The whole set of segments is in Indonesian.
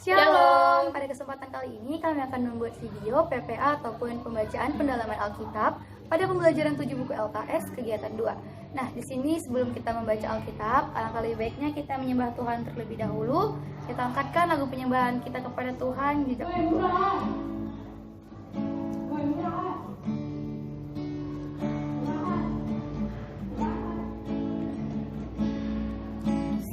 Shalom! Pada kesempatan kali ini kami akan membuat video PPA ataupun pembacaan pendalaman Alkitab pada pembelajaran 7 buku LKS kegiatan 2. Nah, di sini sebelum kita membaca Alkitab, alangkah lebih baiknya kita menyembah Tuhan terlebih dahulu. Kita angkatkan lagu penyembahan kita kepada Tuhan di dalam doa.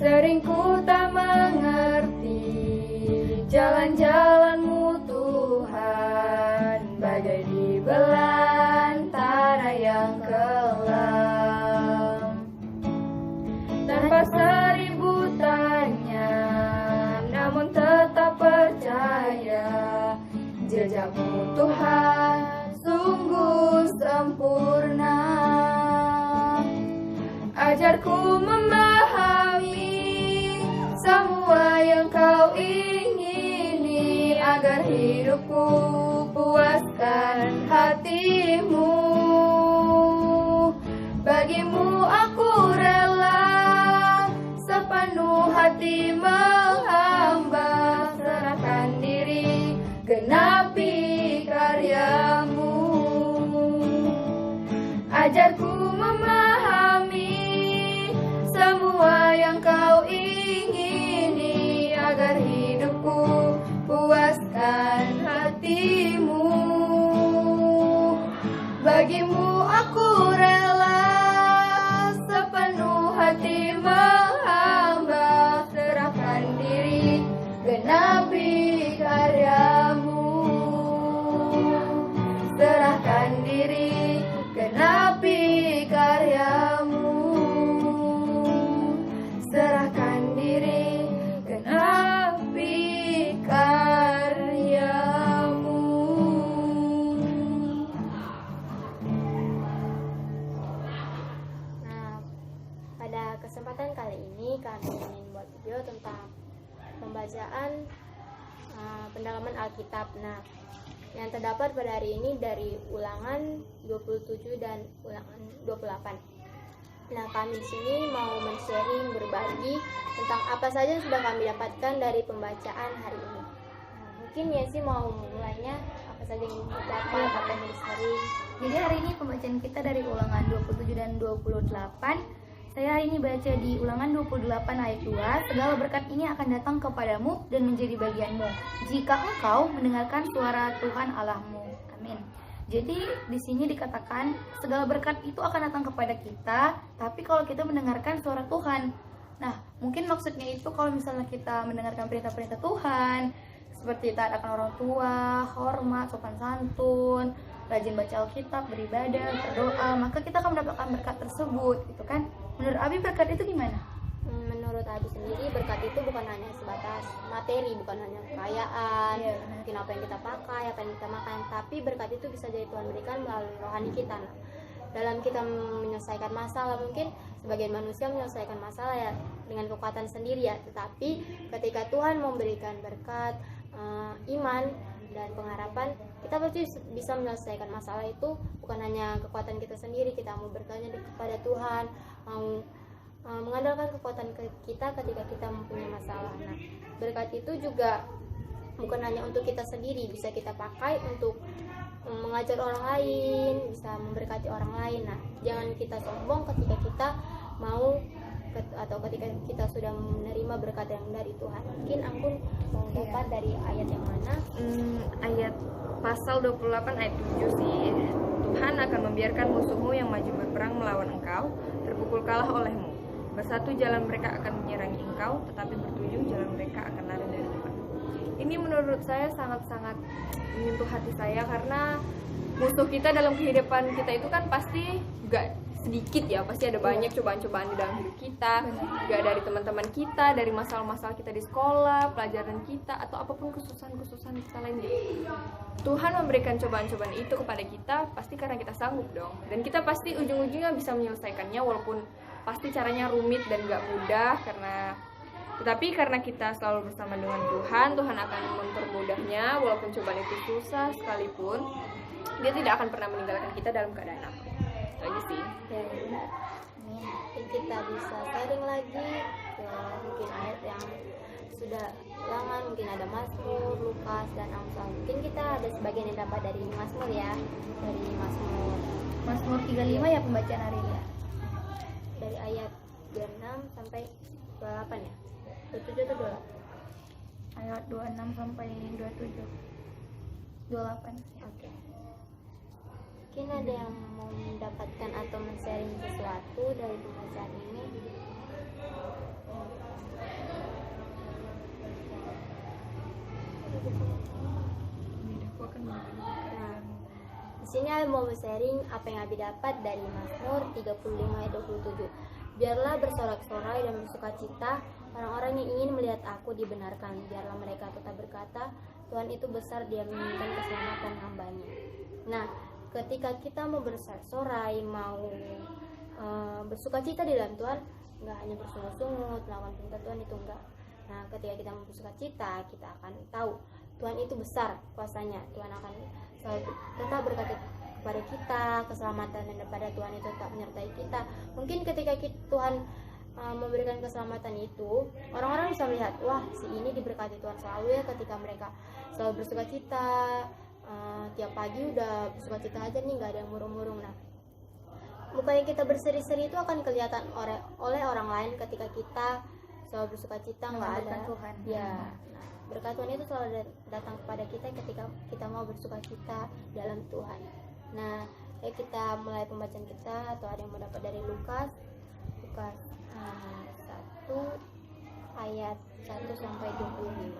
Sering ku tak mengerti jalan-jalan-Mu Tuhan, bagai di belantara yang kelam. Tanpa seribu tanya, namun tetap percaya, jejak-Mu Tuhan sungguh sempurna. Ajarku memahami semua yang Kau ingini, agar hidupku puaskan hati-Mu. Bagimu aku rela sepenuh hati menghamba, serahkan diri, genapi karya-Mu. Ajarku memahami semua yang Kau ingini, agar hidupku puaskan hati-Mu. Bagimu aku rela sepenuh hati menghamba, serahkan diri, genapi karya-Mu. Serahkan diri, genapi karya-Mu. Serahkan diri, genapi karya-Mu. Nah, pada kesempatan kali ini kami ingin buat video tentang pembacaan pendalaman Alkitab. Nah, yang terdapat pada hari ini dari Ulangan 27 dan Ulangan 28. Nah, kami di sini mau men-sharing, berbagi tentang apa saja yang sudah kami dapatkan dari pembacaan hari ini. Nah, mungkin Yancy mau mulainya, apa saja yang didapat, apa yang di-sharing. Jadi hari ini pembacaan kita dari Ulangan 27 dan 28. Saya hari ini baca di Ulangan 28 ayat 2. Segala berkat ini akan datang kepadamu dan menjadi bagianmu, jika engkau mendengarkan suara Tuhan Allahmu. Amin. Jadi di sini dikatakan segala berkat itu akan datang kepada kita, tapi kalau kita mendengarkan suara Tuhan. Nah, mungkin maksudnya itu kalau misalnya kita mendengarkan perintah-perintah Tuhan, seperti taat akan orang tua, hormat, sopan santun, rajin baca Alkitab, beribadah, berdoa, maka kita akan mendapatkan berkat tersebut, gitu kan? Menurut Abi berkat itu gimana? Menurut Abi sendiri, berkat itu bukan hanya sebatas materi, bukan hanya kekayaan, mungkin apa yang kita pakai, apa yang kita makan, tapi berkat itu bisa jadi Tuhan berikan melalui rohani kita. Nah, dalam kita menyelesaikan masalah, mungkin sebagian manusia menyelesaikan masalah ya dengan kekuatan sendiri ya, tetapi ketika Tuhan memberikan berkat iman dan pengharapan, kita pasti bisa menyelesaikan masalah itu bukan hanya kekuatan kita sendiri. Kita mau bertanya kepada Tuhan, mau mengandalkan kekuatan kita ketika kita mempunyai masalah. Nah, berkat itu juga bukan hanya untuk kita sendiri, bisa kita pakai untuk mengajar orang lain, bisa memberkati orang lain. Nah, jangan kita sombong ketika kita mau atau ketika kita sudah menerima berkat yang dari Tuhan. Mungkin Anggun mau dapat dari ayat yang mana? Ayat pasal 28 ayat 7 sih. Tuhan akan membiarkan musuhmu yang maju berperang melawan engkau terpukul kalah olehmu. Bersatu jalan mereka akan menyerangi engkau, tetapi bertujuh jalan mereka akan lari dari depan. Ini menurut saya sangat-sangat menyentuh hati saya, karena musuh kita dalam kehidupan kita itu kan pasti gak sedikit ya, pasti ada banyak cobaan-cobaan di dalam hidup kita, gak dari teman-teman kita, dari masalah-masalah kita di sekolah, pelajaran kita, atau apapun kesusahan-kesusahan kita lainnya. Tuhan memberikan cobaan-cobaan itu kepada kita pasti karena kita sanggup dong, dan kita pasti ujung-ujungnya bisa menyelesaikannya, walaupun pasti caranya rumit dan gak mudah, tetapi karena kita selalu bersama dengan Tuhan, Tuhan akan mempermudahnya. Walaupun cobaan itu susah sekalipun, Dia tidak akan pernah meninggalkan kita dalam keadaan apa. Itu aja sih. Amin. Mungkin kita bisa sharing lagi ke mungkin ayat yang sudah ulangan, mungkin ada Mazmur, Lukas, dan Amsal. Mungkin kita ada sebagian yang dapat dari Mazmur ya, dari Mazmur Mazmur 35 ya pembacaan hari ini ya. dari ayat 26 sampai 28 ya. 27 atau 28? Ayat 26 sampai 27. 28. Oke. Mungkin ada yang mau mendapatkan atau men-sharing sesuatu dari pembacaan ini. Aku akan memberikan. Di sini Abi mau sharing apa yang Abi dapat dari Mazmur 35 ayat 27. Biarlah bersorak-sorai dan bersukacita orang-orang yang ingin melihat aku dibenarkan. Biarlah mereka tetap berkata, Tuhan itu besar, Dia menginginkan keselamatan hambanya. Nah, ketika kita mau bersorak-sorai, mau bersukacita di dalam Tuhan, nggak hanya bersungut-sungut melakukan perintah Tuhan, itu enggak. Nah, ketika kita mau bersukacita, kita akan tahu Tuhan itu besar kuasanya. Tuhan akan selalu tetap berkata kepada kita keselamatan, dan daripada Tuhan itu tetap menyertai kita. Mungkin ketika Tuhan memberikan keselamatan itu, orang-orang bisa melihat, wah, si ini diberkati Tuhan selalu ya, ketika mereka selalu bersukacita, tiap pagi udah bersukacita aja nih, nggak ada yang murung-murung. Nah, mukanya kita berseri-seri itu akan kelihatan oleh orang lain ketika kita selalu bersukacita, nggak ada Mengharapkan Tuhan. ya. Nah, berkat Tuhan itu selalu datang kepada kita ketika kita mau bersukacita dalam Tuhan. Nah, kita mulai pembacaan kita, atau ada yang mau dapat dari Lukas 1 ayat 1 sampai 25.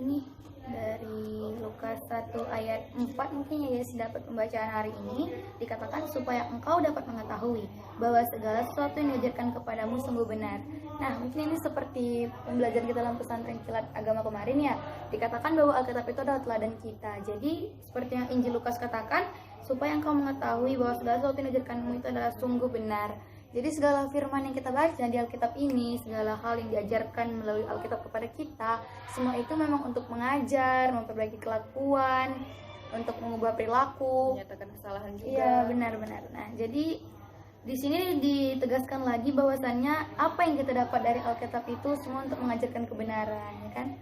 Ini dari Lukas 1 ayat 4 mungkin ya sih dapat pembacaan hari ini. Dikatakan supaya engkau dapat mengetahui bahwa segala sesuatu yang diajarkan kepadamu sungguh benar. Nah, mungkin ini seperti pembelajaran kita dalam pesantren kilat agama kemarin ya. Dikatakan bahwa Alkitab itu adalah teladan kita. Jadi seperti yang Injil Lukas katakan, supaya engkau mengetahui bahwa segala sesuatu yang diajarkanmu itu adalah sungguh benar. Jadi segala firman yang kita baca di Alkitab ini, segala hal yang diajarkan melalui Alkitab kepada kita, semua itu memang untuk mengajar, memperbaiki kelakuan, untuk mengubah perilaku, Menyatakan kesalahan juga. iya benar-benar. Nah, jadi di sini ditegaskan lagi bahwasannya apa yang kita dapat dari Alkitab itu semua untuk mengajarkan kebenaran, ya kan?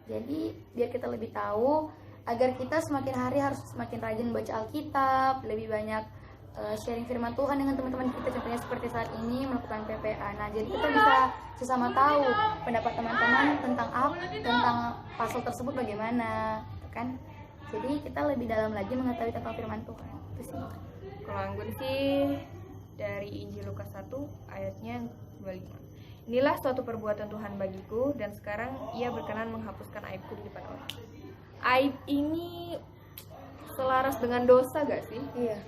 Jadi biar kita lebih tahu, agar kita semakin hari harus semakin rajin baca Alkitab, lebih banyak sharing firman Tuhan dengan teman-teman kita, contohnya seperti saat ini melakukan PPA. Nah, jadi kita bisa sesama tahu pendapat teman-teman tentang pasal tersebut bagaimana, gitu kan? Jadi kita lebih dalam lagi mengetahui tentang firman Tuhan. Itu sih. Kalau Anggun sih dari Injil Lukas 1 ayatnya 25. Inilah suatu perbuatan Tuhan bagiku, dan sekarang Ia berkenan menghapuskan aibku di depan orang. Aib ini selaras dengan dosa gak sih? Iya.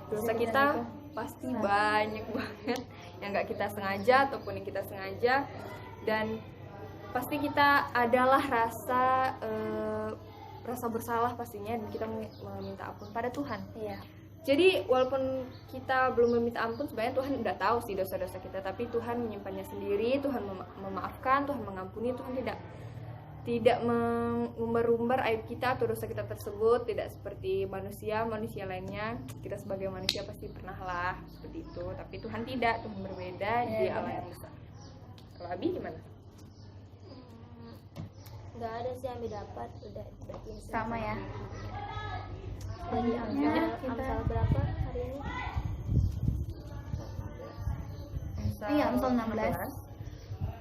Dosa kita pasti banyak banget yang gak kita sengaja ataupun yang kita sengaja, dan pasti kita adalah rasa bersalah pastinya, dan kita meminta ampun pada Tuhan. Iya. Jadi walaupun kita belum meminta ampun, sebenarnya Tuhan udah tahu sih dosa-dosa kita, tapi Tuhan menyimpannya sendiri, Tuhan memaafkan, Tuhan mengampuni, Tuhan tidak mengumbar-umbar aib kita atau dosa kita tersebut. Tidak seperti manusia lainnya. Kita sebagai manusia pasti pernah lah seperti itu, tapi Tuhan tidak. Tuhan berbeda, Dia Allah yang besar. Kalau Abi gimana? Nggak ada sih yang didapat, udah berarti Sama ya. Jadi Selanjutnya kita Amsal berapa hari ini? Iya, Amsal 16.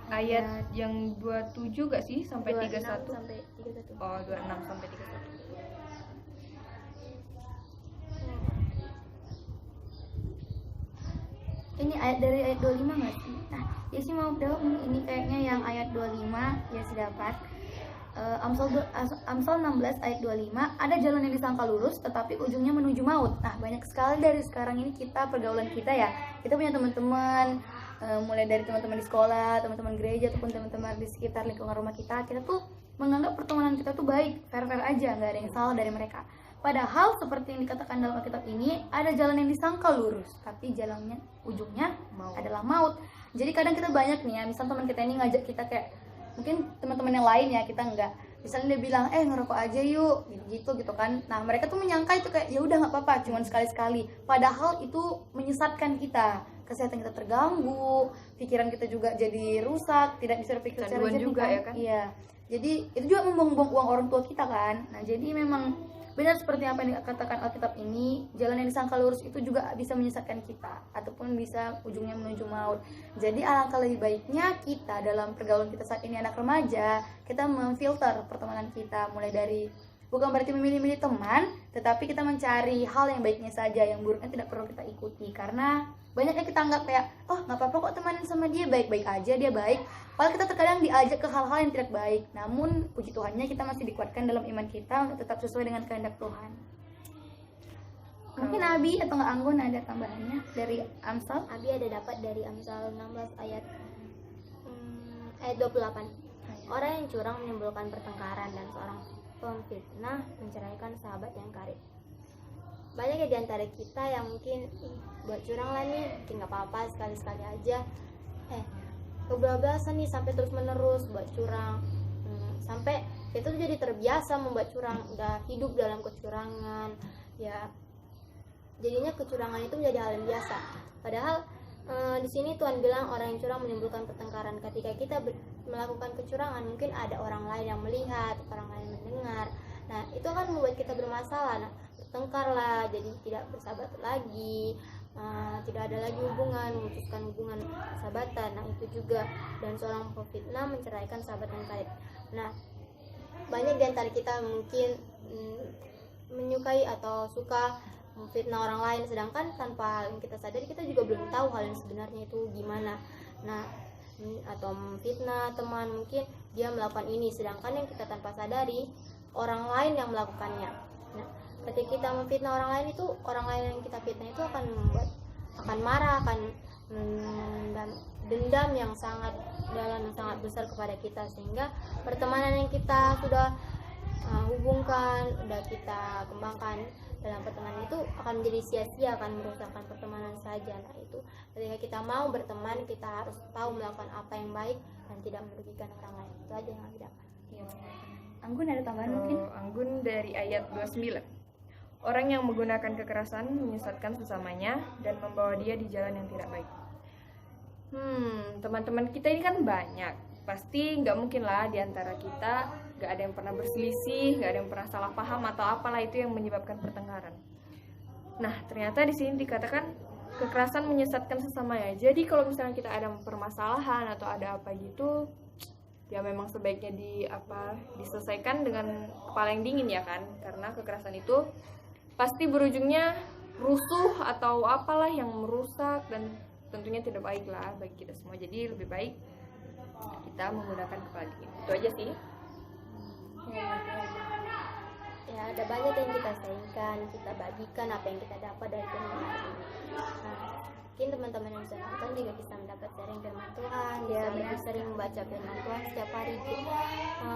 Ayat yang 27 gak sih sampai 26 31? sampai 31. Oh, 26 sampai 31. Ini ayat dari ayat 25 nggak sih? Nah, Yesi mau jawab nih, ini kayaknya yang ayat 25 Yesi dapat. Amsal 16 ayat 25, ada jalan yang disangka lurus tetapi ujungnya menuju maut. Nah, banyak sekali dari sekarang ini pergaulan kita ya. Kita punya teman-teman, mulai dari teman-teman di sekolah, teman-teman gereja, ataupun teman-teman di sekitar lingkungan rumah kita tuh menganggap pertemanan kita tuh baik, fair-fair aja, nggak ada yang salah dari mereka. Padahal seperti yang dikatakan dalam Alkitab ini, ada jalan yang disangka lurus, tapi jalannya ujungnya adalah maut. Jadi kadang kita banyak nih ya, misal teman kita ini ngajak kita kayak, mungkin teman-teman yang lain ya, kita nggak misalnya dia bilang ngerokok aja yuk gitu kan. Nah mereka tuh menyangka itu kayak ya udah nggak apa-apa, cuman sekali-sekali, padahal itu menyesatkan kita, kesehatan kita terganggu, pikiran kita juga jadi rusak, tidak bisa berpikir secara Canduan jernih juga kan? ya kan? Iya, jadi itu juga membuang-buang uang orang tua kita kan. Nah jadi memang benar seperti apa yang dikatakan Alkitab ini, jalan yang disangka lurus itu juga bisa menyesatkan kita ataupun bisa ujungnya menuju maut. Jadi alangkah lebih baiknya kita dalam pergaulan kita saat ini anak remaja, kita memfilter pertemanan kita, mulai dari bukan berarti memilih-milih teman, tetapi kita mencari hal yang baiknya saja, yang buruknya tidak perlu kita ikuti. Karena banyaknya kita anggap kayak, oh nggak apa-apa kok temenan sama dia, baik-baik aja, dia baik. Padahal kita terkadang diajak ke hal-hal yang tidak baik. Namun puji Tuhannya kita masih dikuatkan dalam iman kita untuk tetap sesuai dengan kehendak Tuhan. Mungkin Abi atau nggak Anggun ada tambahannya dari Amsal? Abi ada dapat dari Amsal 16 ayat 28. Orang yang curang menimbulkan pertengkaran dan seorang pemfitnah menceraikan sahabat yang karib. Banyak ya di antara kita yang mungkin buat curang lah nih, mungkin nggak apa-apa sekali-sekali aja. Kebablasan nih sampai terus menerus buat curang, sampai kita tuh jadi terbiasa membuat curang, udah hidup dalam kecurangan ya, jadinya kecurangan itu menjadi hal yang biasa. Padahal di sini Tuhan bilang orang yang curang menimbulkan pertengkaran. Ketika kita melakukan kecurangan, mungkin ada orang lain yang melihat, orang lain mendengar. Nah itu akan membuat kita bermasalah. Nah, bertengkar lah, jadi tidak bersahabat lagi, tidak ada lagi hubungan, memutuskan hubungan persahabatan. Nah itu juga, dan seorang pemfitnah menceraikan sahabat yang karib. Nah banyak di antara kita mungkin menyukai atau suka memfitnah orang lain, sedangkan tanpa yang kita sadari kita juga belum tahu hal yang sebenarnya itu gimana. Nah atau memfitnah teman, mungkin dia melakukan ini, sedangkan yang kita tanpa sadari orang lain yang melakukannya. Nah ketika kita memfitnah orang lain, itu orang lain yang kita fitnah itu akan marah, akan dendam yang sangat dalam, sangat besar kepada kita, sehingga pertemanan yang kita sudah hubungkan, udah kita kembangkan dalam pertemanan itu akan menjadi sia-sia, akan merusakkan pertemanan saja. Nah itu ketika kita mau berteman, kita harus tahu melakukan apa yang baik dan tidak merugikan orang lain. Itu aja yang aku dapat. Anggun ada tambahan mungkin? Anggun dari ayat 29. Orang yang menggunakan kekerasan menyesatkan sesamanya dan membawa dia di jalan yang tidak baik. Teman-teman kita ini kan banyak. Pasti nggak mungkin lah di antara kita nggak ada yang pernah berselisih, nggak ada yang pernah salah paham atau apalah itu yang menyebabkan pertengkaran. Nah ternyata di sini dikatakan kekerasan menyesatkan sesamanya. Jadi kalau misalnya kita ada permasalahan atau ada apa gitu, ya memang sebaiknya diselesaikan dengan kepala yang dingin ya kan, karena kekerasan itu pasti berujungnya rusuh atau apalah yang merusak dan tentunya tidak baik lah bagi kita semua. Jadi lebih baik kita menggunakan kepala dingin. Itu aja sih. Ya ada banyak yang kita sharingkan, kita bagikan apa yang kita dapat dari firman Tuhan. Mungkin teman-teman yang bisa nonton juga bisa mendapat sharing firman Tuhan, dia lebih sering membaca firman Tuhan setiap hari.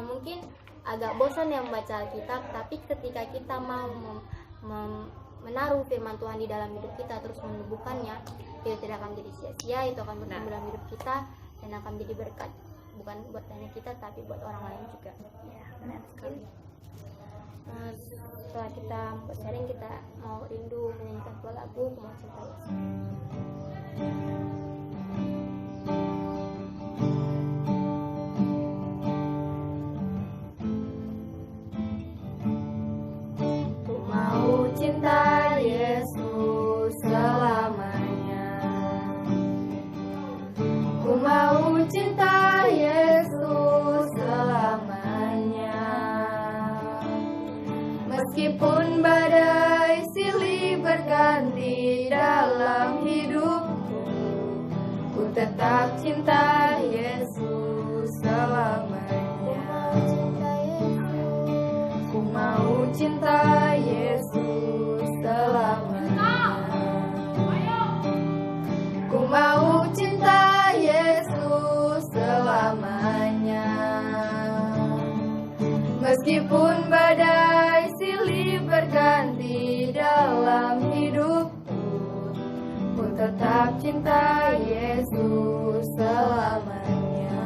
Mungkin agak bosan yang membaca Alkitab, tapi ketika kita mau menaruh firman Tuhan di dalam hidup kita, terus menubuhkannya, itu tidak akan menjadi sia-sia, itu akan bertumbuh dalam hidup kita dan akan menjadi berkat, bukan buat hanya kita tapi buat orang lain juga. Ya, benar sekali. Setelah kita sharing, kita mau rindu menyanyikan sebuah lagu, Ku Mau Cinta Yesus. Ku mau cinta Yesus selamanya. Ku mau cinta Yesus selamanya. Meskipun badai silih berganti dalam hidupku, ku tetap cinta Yesus selamanya. Ku mau cinta Yesus selamanya. Ku mau cinta Yesus selamanya. Meskipun badai silih berganti dalam hidupku, ku tetap cinta Yesus selamanya.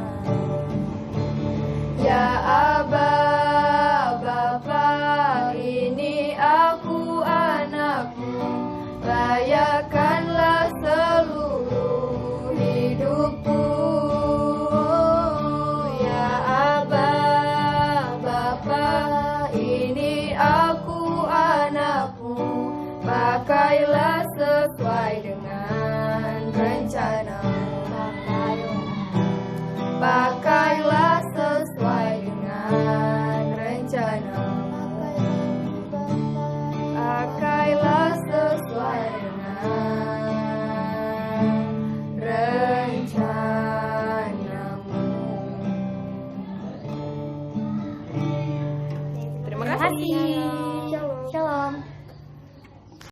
Ya Abba, Bapa,